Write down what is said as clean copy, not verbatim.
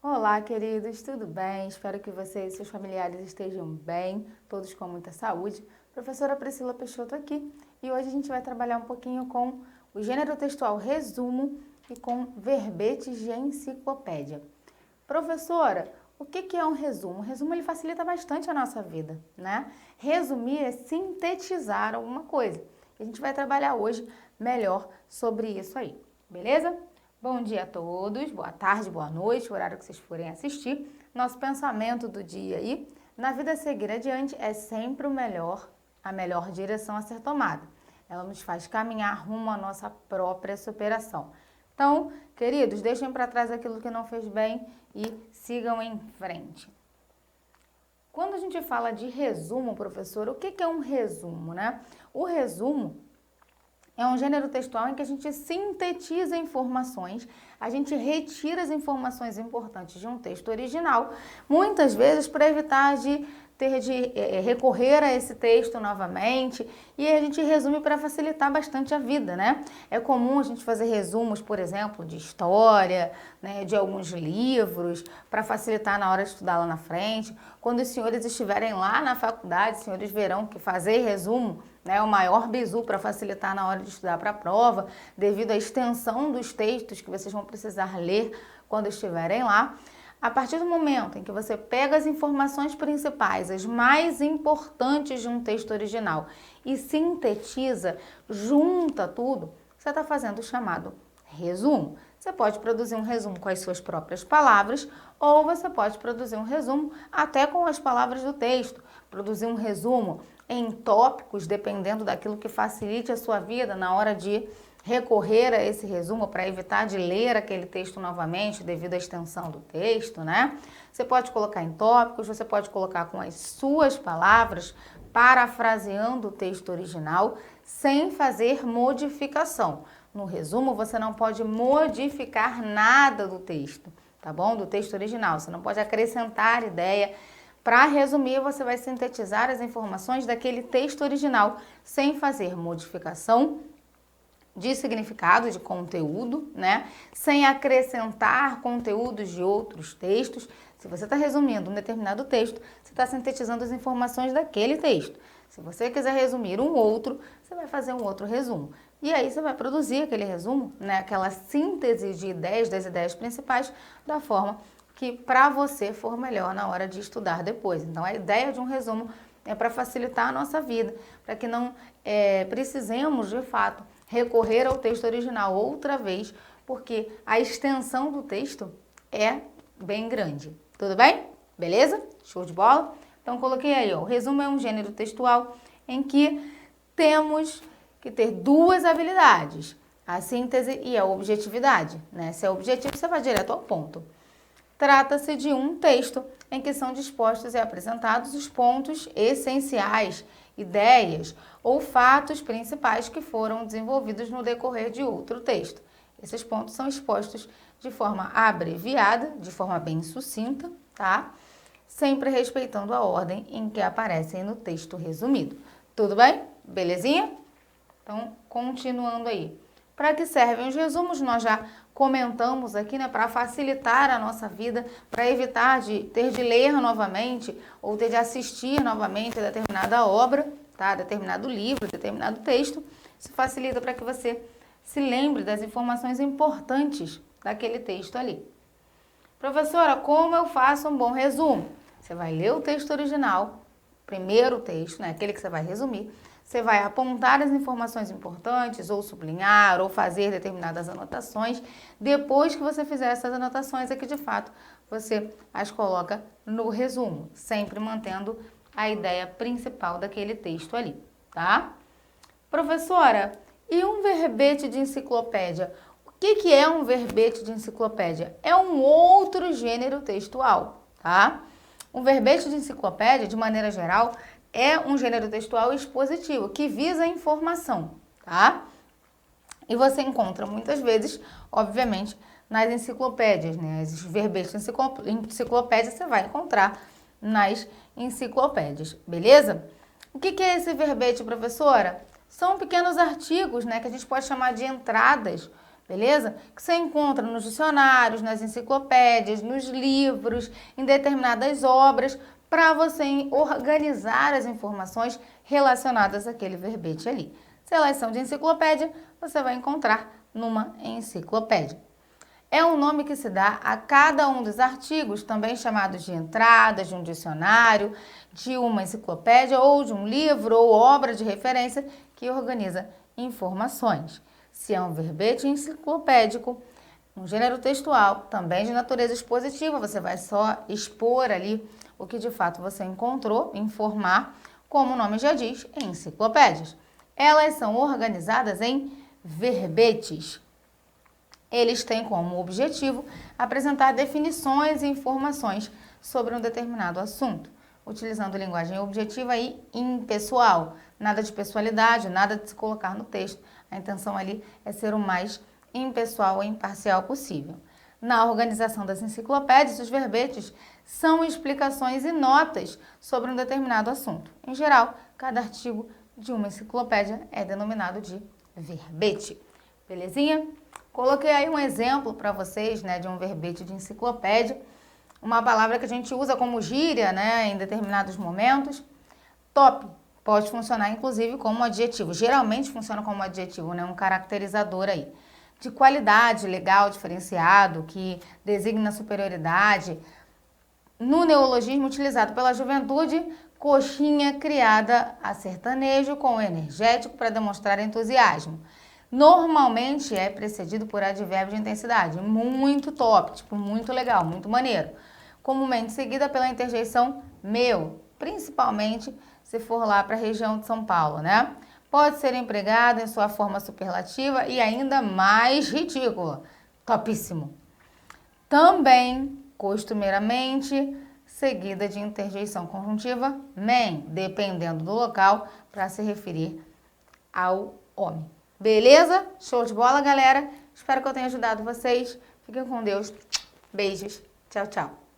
Olá, queridos, tudo bem? Espero que vocês e seus familiares estejam bem, todos com muita saúde. Professora Priscila Peixoto aqui e hoje a gente vai trabalhar um pouquinho com o gênero textual resumo e com verbetes de enciclopédia. Professora, o que é um resumo? O resumo ele facilita bastante a nossa vida, né? Resumir é sintetizar alguma coisa. A gente vai trabalhar hoje melhor sobre isso aí, beleza? Bom dia a todos, boa tarde, boa noite, o horário que vocês forem assistir. Nosso pensamento do dia aí, na vida seguir adiante, é sempre a melhor direção a ser tomada. Ela nos faz caminhar rumo à nossa própria superação. Então, queridos, deixem para trás aquilo que não fez bem e sigam em frente. Quando a gente fala de resumo, professor, o que é um resumo, né? O resumo é um gênero textual em que a gente sintetiza informações, a gente retira as informações importantes de um texto original, muitas vezes para evitar de recorrer a esse texto novamente, e a gente resume para facilitar bastante a vida, né? É comum a gente fazer resumos, por exemplo, de história, né, de alguns livros, para facilitar na hora de estudar lá na frente. Quando os senhores estiverem lá na faculdade, os senhores verão que fazer resumo, né, é o maior bizu para facilitar na hora de estudar para a prova, devido à extensão dos textos que vocês vão precisar ler quando estiverem lá. A partir do momento em que você pega as informações principais, as mais importantes de um texto original e sintetiza, junta tudo, você está fazendo o chamado resumo. Você pode produzir um resumo com as suas próprias palavras ou você pode produzir um resumo até com as palavras do texto, produzir um resumo em tópicos, dependendo daquilo que facilite a sua vida na hora de recorrer a esse resumo para evitar de ler aquele texto novamente devido à extensão do texto, né? Você pode colocar em tópicos, você pode colocar com as suas palavras, parafraseando o texto original, sem fazer modificação. No resumo, você não pode modificar nada do texto, tá bom? Do texto original, você não pode acrescentar ideia. Para resumir, você vai sintetizar as informações daquele texto original, sem fazer modificação de significado, de conteúdo, né? Sem acrescentar conteúdos de outros textos. Se você está resumindo um determinado texto, você está sintetizando as informações daquele texto. Se você quiser resumir um outro, você vai fazer um outro resumo. E aí você vai produzir aquele resumo, né? Aquela síntese de ideias, das ideias principais, da forma que para você for melhor na hora de estudar depois. Então, a ideia de um resumo é para facilitar a nossa vida, para que não precisemos, de fato, recorrer ao texto original outra vez, porque a extensão do texto é bem grande. Tudo bem? Beleza? Show de bola? Então, coloquei aí, ó, o resumo é um gênero textual em que temos que ter duas habilidades, a síntese e a objetividade, né? Se é objetivo, você vai direto ao ponto. Trata-se de um texto em que são dispostos e apresentados os pontos essenciais, ideias ou fatos principais que foram desenvolvidos no decorrer de outro texto. Esses pontos são expostos de forma abreviada, de forma bem sucinta, tá? Sempre respeitando a ordem em que aparecem no texto resumido. Tudo bem? Belezinha? Então, continuando aí. Para que servem os resumos? Nós já comentamos aqui, né, para facilitar a nossa vida, para evitar de ter de ler novamente ou ter de assistir novamente a determinada obra, tá? Determinado livro, determinado texto. Isso facilita para que você se lembre das informações importantes daquele texto ali. Professora, como eu faço um bom resumo? Você vai ler o texto original, primeiro texto, né, aquele que você vai resumir. Você vai apontar as informações importantes, ou sublinhar, ou fazer determinadas anotações. Depois que você fizer essas anotações, é que de fato você as coloca no resumo, sempre mantendo a ideia principal daquele texto ali, tá? Professora, e um verbete de enciclopédia? O que é um verbete de enciclopédia? É um outro gênero textual, tá? Um verbete de enciclopédia, de maneira geral, é um gênero textual expositivo, que visa a informação, tá? E você encontra muitas vezes, obviamente, nas enciclopédias, né? Os verbetes de enciclopédia você vai encontrar nas enciclopédias, beleza? O que é esse verbete, professora? São pequenos artigos, né, que a gente pode chamar de entradas, beleza? Que você encontra nos dicionários, nas enciclopédias, nos livros, em determinadas obras, para você organizar as informações relacionadas àquele verbete ali. Se elas são de enciclopédia, você vai encontrar numa enciclopédia. É um nome que se dá a cada um dos artigos, também chamados de entradas, de um dicionário, de uma enciclopédia ou de um livro ou obra de referência que organiza informações. Se é um verbete enciclopédico, um gênero textual, também de natureza expositiva, você vai só expor ali o que de fato você encontrou, informar, como o nome já diz, em enciclopédias. Elas são organizadas em verbetes. Eles têm como objetivo apresentar definições e informações sobre um determinado assunto, utilizando linguagem objetiva e impessoal. Nada de pessoalidade, nada de se colocar no texto. A intenção ali é ser o mais impessoal e imparcial possível. Na organização das enciclopédias, os verbetes são explicações e notas sobre um determinado assunto. Em geral, cada artigo de uma enciclopédia é denominado de verbete. Belezinha? Coloquei aí um exemplo para vocês, né, de um verbete de enciclopédia, uma palavra que a gente usa como gíria, né, em determinados momentos. Top pode funcionar inclusive como adjetivo, geralmente funciona como adjetivo, né, um caracterizador aí, de qualidade, legal, diferenciado, que designa superioridade. No neologismo utilizado pela juventude, coxinha criada a sertanejo com energético para demonstrar entusiasmo. Normalmente é precedido por advérbio de intensidade, muito top, tipo muito legal, muito maneiro. Comumente seguida pela interjeição meu, principalmente se for lá para a região de São Paulo, né? Pode ser empregado em sua forma superlativa e ainda mais ridícula. Topíssimo. Também, costumeiramente, seguida de interjeição conjuntiva men, dependendo do local, para se referir ao homem. Beleza? Show de bola, galera? Espero que eu tenha ajudado vocês. Fiquem com Deus. Beijos. Tchau, tchau.